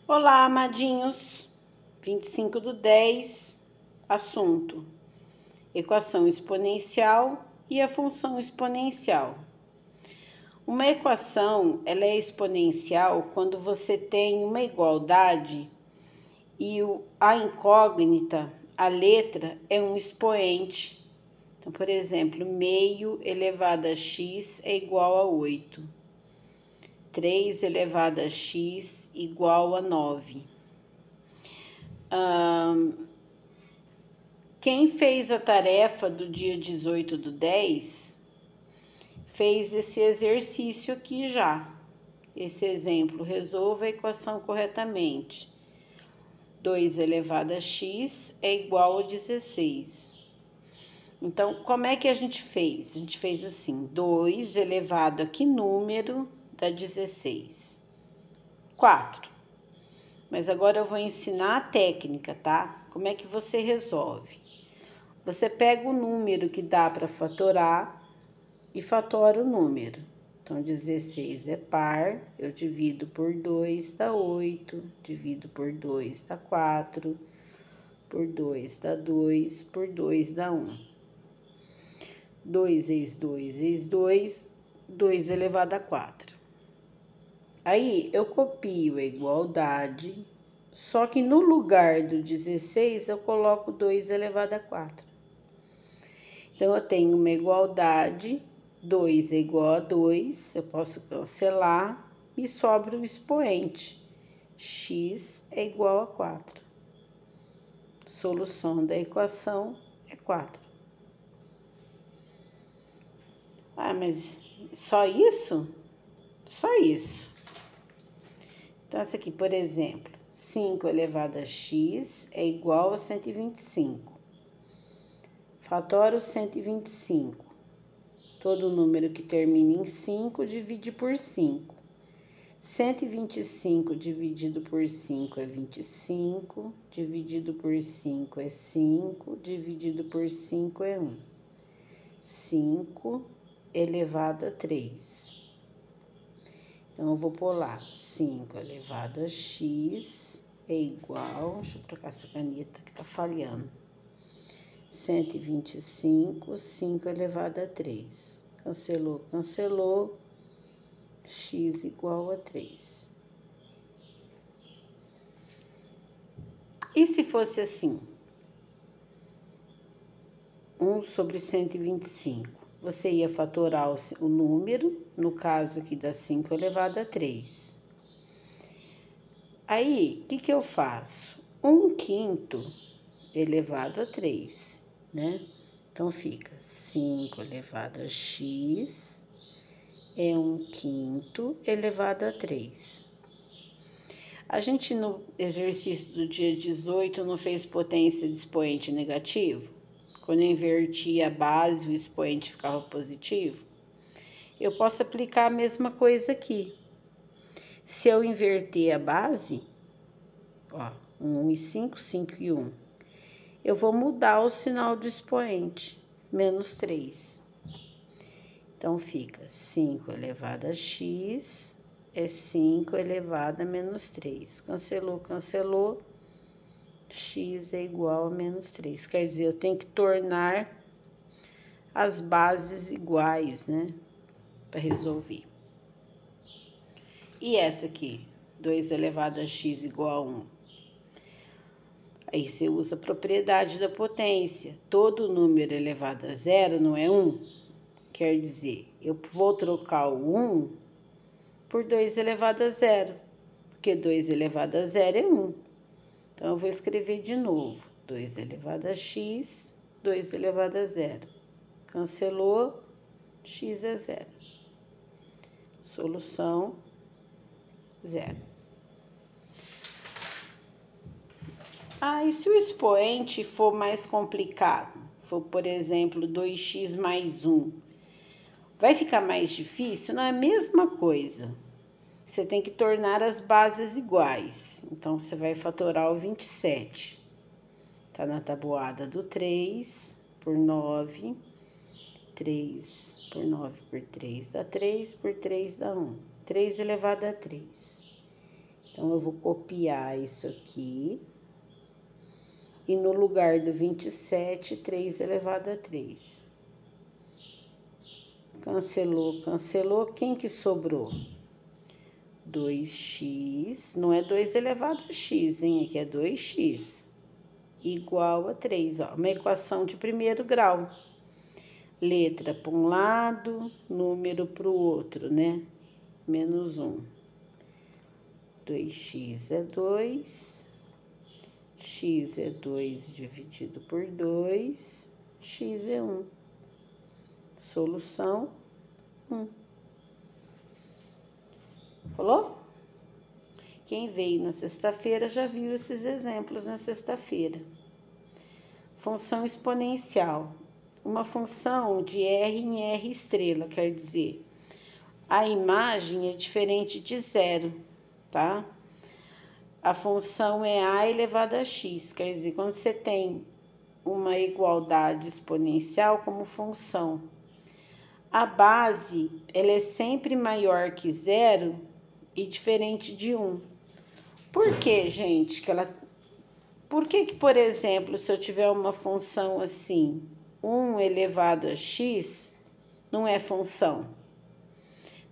Olá, amadinhos. 25/10, assunto: equação exponencial e a função exponencial. Uma equação, ela é exponencial quando você tem uma igualdade e a incógnita, a letra, é um expoente. Então, por exemplo, meio elevado a x é igual a 8. 3 elevado a x igual a 9. Quem fez a tarefa do dia 18/10 fez esse exercício aqui já. Esse exemplo: resolva a equação corretamente. 2 elevado a x é igual a 16. Então, como é que a gente fez? A gente fez assim: 2 elevado a que número dá 16? 4. Mas agora eu vou ensinar a técnica, tá? Como é que você resolve? Você pega o número que dá para fatorar e fatora o número. Então, 16 é par, eu divido por 2, dá 8, divido por 2, dá 4, por 2 dá 2, por 2 dá 1. 2 vezes 2 vezes 2, 2 elevado a 4. Aí, eu copio a igualdade, só que no lugar do 16, eu coloco 2 elevado a 4. Então, eu tenho uma igualdade, 2 é igual a 2, eu posso cancelar, e sobra o expoente, x é igual a 4. Solução da equação é 4. Ah, mas só isso? Só isso. Então, essa aqui, por exemplo, 5 elevado a x é igual a 125. Fatora o 125. Todo número que termina em 5 divide por 5. 125 dividido por 5 é 25, dividido por 5 é 5, dividido por 5 é 1. 5 elevado a 3. Então, eu vou pôr lá, 5 elevado a x é igual, deixa eu trocar essa caneta que tá falhando, 125, 5 elevado a 3. Cancelou, cancelou, x igual a 3. E se fosse assim? 1 sobre 125. Você ia fatorar o número, no caso aqui dá 5 elevado a 3. Aí, o que eu faço? 1/5 elevado a 3, né? Então, fica 5 elevado a x é 1/5 elevado a 3. A gente, no exercício do dia 18, não fez potência de expoente negativo? Quando eu invertia a base, o expoente ficava positivo. Eu posso aplicar a mesma coisa aqui. Se eu inverter a base, ó, 1 e 5, 5 e 1, eu vou mudar o sinal do expoente, menos 3. Então, fica 5 elevado a x é 5 elevado a menos 3. Cancelou, cancelou, x é igual a menos 3. Quer dizer, eu tenho que tornar as bases iguais, né? Para resolver. E essa aqui? 2 elevado a x igual a 1. Aí você usa a propriedade da potência. Todo número elevado a zero não é 1? Quer dizer, eu vou trocar o 1 por 2 elevado a zero, porque 2 elevado a zero é 1. Então, eu vou escrever de novo. 2 elevado a x, 2 elevado a zero. Cancelou, x é zero. Solução, zero. Ah, e se o expoente for mais complicado? For, por exemplo, 2x mais 1. Vai ficar mais difícil? Não é a mesma coisa. Você tem que tornar as bases iguais. Então, você vai fatorar o 27. Tá na tabuada do 3 por 9. 3 por 9 por 3 dá 3, por 3 dá 1. 3 elevado a 3. Então, eu vou copiar isso aqui. E no lugar do 27, 3 elevado a 3. Cancelou, cancelou. Quem que sobrou? 2x, não é 2 elevado a x, hein? Aqui é 2x, igual a 3, ó. Uma equação de primeiro grau. Letra para um lado, número para o outro, né? Menos 1. 2x é 2. X é 2 dividido por 2. X é 1. Solução 1. Falou? Quem veio na sexta-feira já viu esses exemplos na sexta-feira. Função exponencial. Uma função de R em R estrela, quer dizer, a imagem é diferente de zero, tá? A função é A elevado a X, quer dizer, quando você tem uma igualdade exponencial como função, a base, ela é sempre maior que zero e diferente de 1. Por que, gente, Por que, por exemplo, se eu tiver uma função assim, 1 elevado a x, não é função?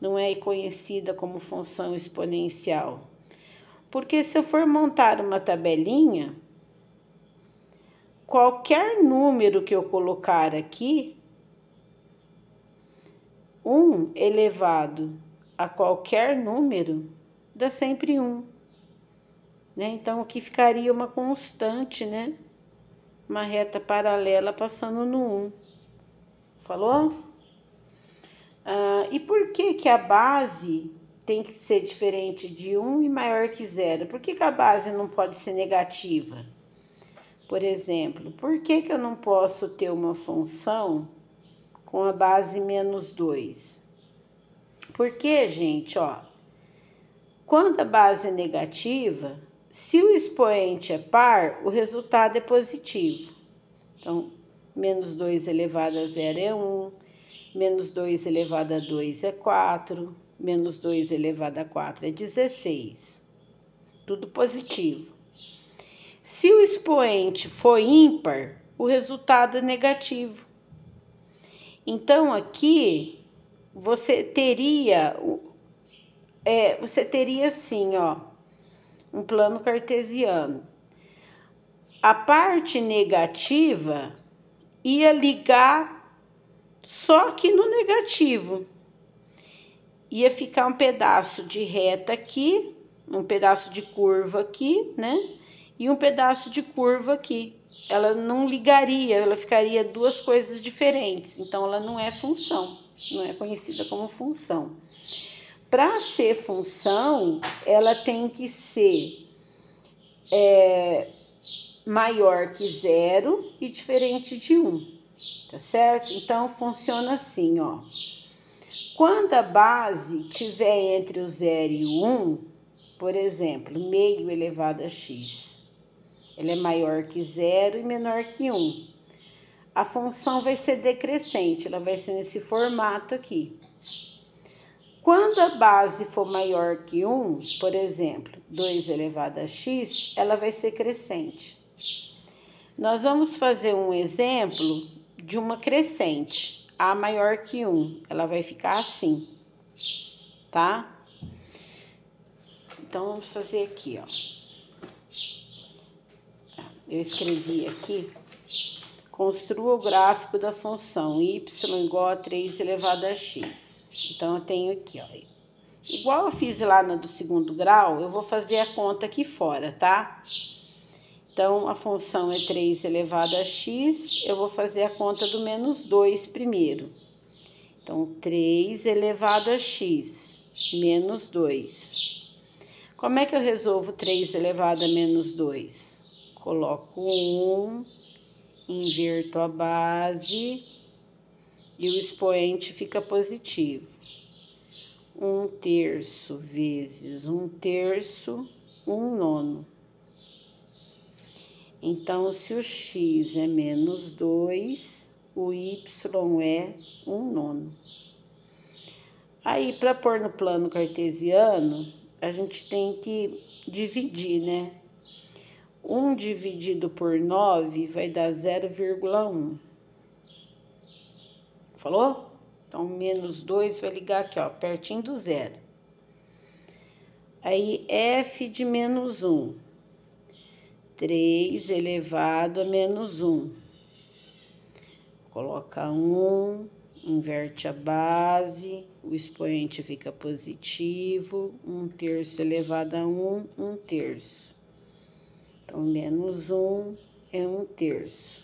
Não é conhecida como função exponencial? Porque se eu for montar uma tabelinha, qualquer número que eu colocar aqui, 1 elevado a qualquer número, dá sempre 1. Né? Então, aqui ficaria uma constante, né? Uma reta paralela passando no 1. Falou? E por que a base tem que ser diferente de 1 e maior que 0? Por que a base não pode ser negativa? Por exemplo, por que eu não posso ter uma função com a base menos 2? Porque, gente, ó, quando a base é negativa, se o expoente é par, o resultado é positivo. Então, menos 2 elevado a 0 é 1, menos 2 elevado a 2 é 4, menos 2 elevado a 4 é 16. Tudo positivo. Se o expoente for ímpar, o resultado é negativo. Então, aqui, você teria assim, ó, um plano cartesiano. A parte negativa ia ligar só que no negativo. Ia ficar um pedaço de reta aqui, um pedaço de curva aqui, né? E um pedaço de curva aqui. Ela não ligaria, ela ficaria duas coisas diferentes. Então, ela não é função, não é conhecida como função. Para ser função, ela tem que ser maior que 0 e diferente de 1, tá certo? Então, funciona assim, ó. Quando a base tiver entre o 0 e o 1, por exemplo, meio elevado a x, ela é maior que 0 e menor que 1. A função vai ser decrescente, ela vai ser nesse formato aqui. Quando a base for maior que 1, por exemplo, 2 elevado a x, ela vai ser crescente. Nós vamos fazer um exemplo de uma crescente, A maior que 1. Ela vai ficar assim, tá? Então, vamos fazer aqui, ó. Eu escrevi aqui, construa o gráfico da função y igual a 3 elevado a x. Então, eu tenho aqui, ó. Igual eu fiz lá no do segundo grau, eu vou fazer a conta aqui fora, tá? Então, a função é 3 elevado a x, eu vou fazer a conta do menos 2 primeiro. Então, 3 elevado a x, menos 2. Como é que eu resolvo 3 elevado a menos 2? Coloco 1, inverto a base e o expoente fica positivo. 1/3 vezes 1/3, 1/9. Então, se o x é menos 2, o y é 1/9. Aí, para pôr no plano cartesiano, a gente tem que dividir, né? 1 dividido por 9 vai dar 0,1. Falou? Então, menos 2 vai ligar aqui, ó, pertinho do zero. Aí, f de menos 1. 3 elevado a menos 1. Coloca 1, inverte a base, o expoente fica positivo. 1/3 elevado a 1, 1/3. Então, menos 1 é 1/3.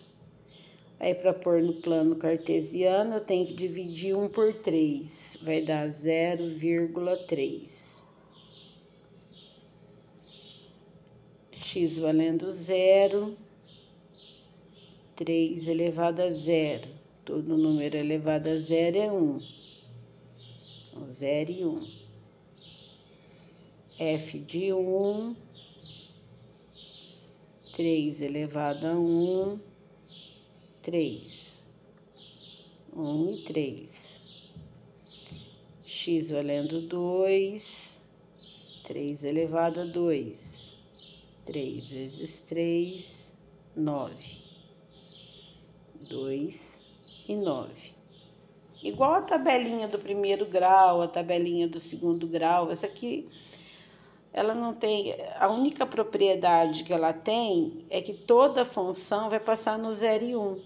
Aí, para pôr no plano cartesiano, eu tenho que dividir 1 por 3. Vai dar 0,3. X valendo 0. 3 elevado a 0. Todo número elevado a 0 é 1. Então, 0 e 1. F de 1. 3 elevado a 1. 3. 1 e 3. X valendo 2. 3 elevado a 2. 3 vezes 3, 9. 2 e 9. Igual a tabelinha do primeiro grau, a tabelinha do segundo grau. Essa aqui, ela não tem... A única propriedade que ela tem é que toda função vai passar no 0 e 1.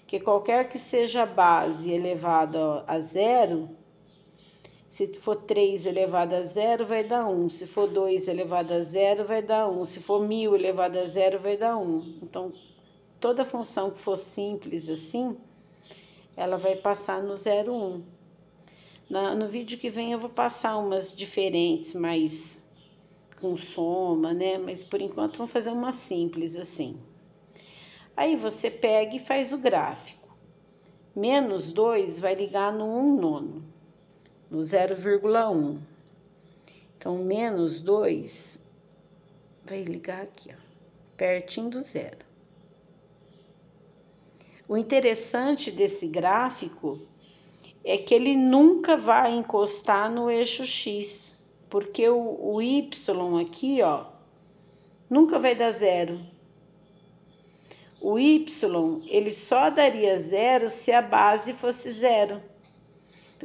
Que qualquer que seja a base elevada a 0... Se for 3 elevado a 0, vai dar 1. Se for 2 elevado a 0, vai dar 1. Se for 1000 elevado a 0, vai dar 1. Então, toda função que for simples assim, ela vai passar no 0, 1. No vídeo que vem eu vou passar umas diferentes, mais com soma, né? Mas por enquanto vamos fazer uma simples assim. Aí você pega e faz o gráfico. Menos 2 vai ligar no 1/9. No 0,1. Então, menos 2 vai ligar aqui, ó, pertinho do zero. O interessante desse gráfico é que ele nunca vai encostar no eixo X, porque o Y aqui, ó, nunca vai dar zero. O Y, ele só daria zero se a base fosse zero.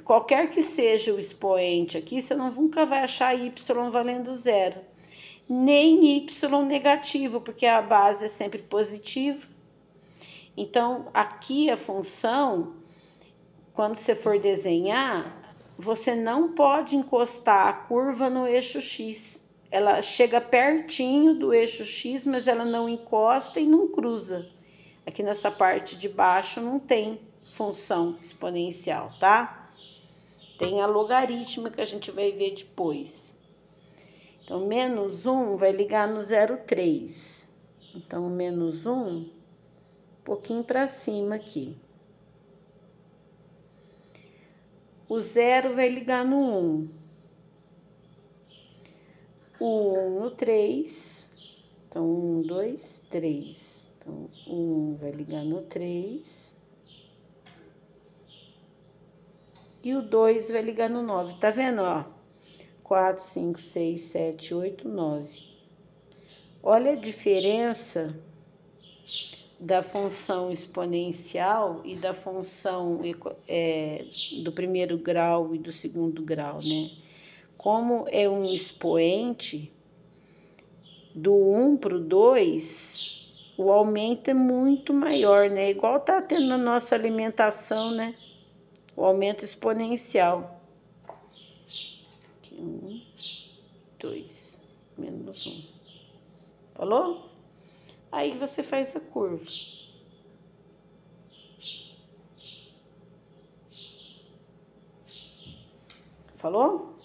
Qualquer que seja o expoente aqui, você nunca vai achar y valendo zero, nem y negativo, porque a base é sempre positiva. Então, aqui a função, quando você for desenhar, você não pode encostar a curva no eixo x. Ela chega pertinho do eixo x, mas ela não encosta e não cruza. Aqui nessa parte de baixo não tem função exponencial, tá? Tem a logaritma que a gente vai ver depois. Então, menos 1 vai ligar no 0,3. Então, menos 1, um pouquinho para cima aqui. O 0 vai ligar no 1. O 1 no 3. Então, 1, 2, 3. Então, o 1 vai ligar no 3. E o 2 vai ligar no 9. Tá vendo, ó? 4, 5, 6, 7, 8, 9. Olha a diferença da função exponencial e da função do primeiro grau e do segundo grau, né? Como é um expoente, do 1 para o 2, o aumento é muito maior, né? Igual tá tendo na nossa alimentação, né? O aumento exponencial. Aqui, 1, 2, menos 1. Falou? Aí você faz a curva. Falou?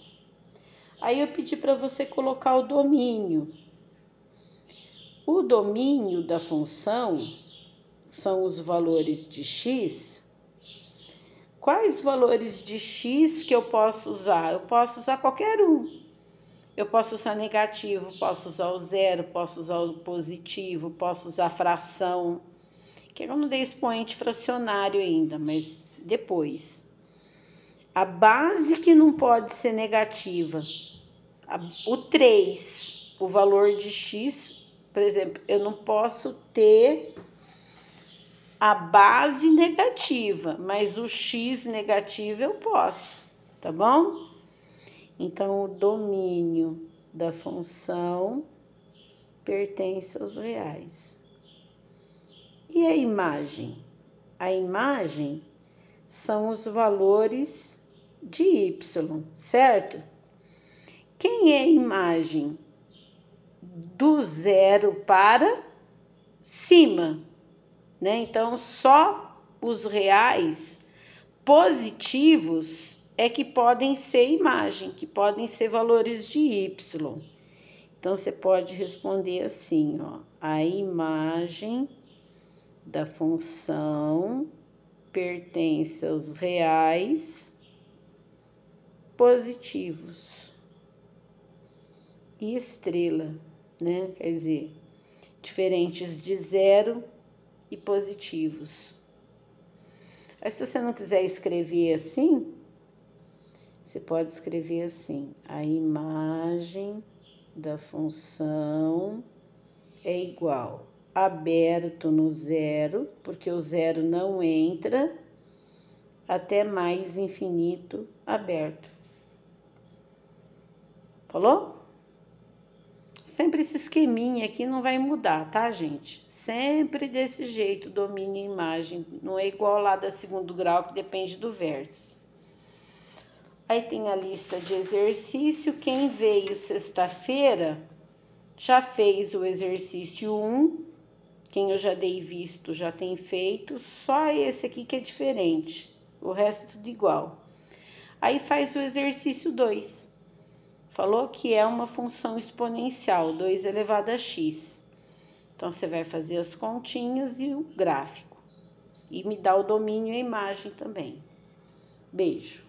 Aí eu pedi para você colocar o domínio. O domínio da função são os valores de x. Quais valores de x que eu posso usar? Eu posso usar qualquer um. Eu posso usar negativo, posso usar o zero, posso usar o positivo, posso usar fração. Que eu não dei expoente fracionário ainda, mas depois. A base que não pode ser negativa. o 3, o valor de x, por exemplo, eu não posso ter a base negativa, mas o x negativo eu posso, tá bom? Então, o domínio da função pertence aos reais. E a imagem? A imagem são os valores de y, certo? Quem é a imagem? Do 0 para cima, né? Então, só os reais positivos é que podem ser imagem, que podem ser valores de y. Então, você pode responder assim, ó, a imagem da função pertence aos reais positivos. E estrela, né? Quer dizer, diferentes de 0 e positivos. Aí, se você não quiser escrever assim, você pode escrever assim: a imagem da função é igual aberto no 0, porque o 0 não entra, até mais infinito aberto. Falou? Sempre esse esqueminha aqui não vai mudar, tá, gente? Sempre desse jeito, domínio e imagem. Não é igual lá da segundo grau, que depende do vértice. Aí tem a lista de exercício. Quem veio sexta-feira já fez o exercício 1. Quem eu já dei visto já tem feito. Só esse aqui que é diferente. O resto é tudo igual. Aí faz o exercício 2. Falou que é uma função exponencial, 2 elevado a x. Então, você vai fazer as continhas e o gráfico. E me dá o domínio e a imagem também. Beijo.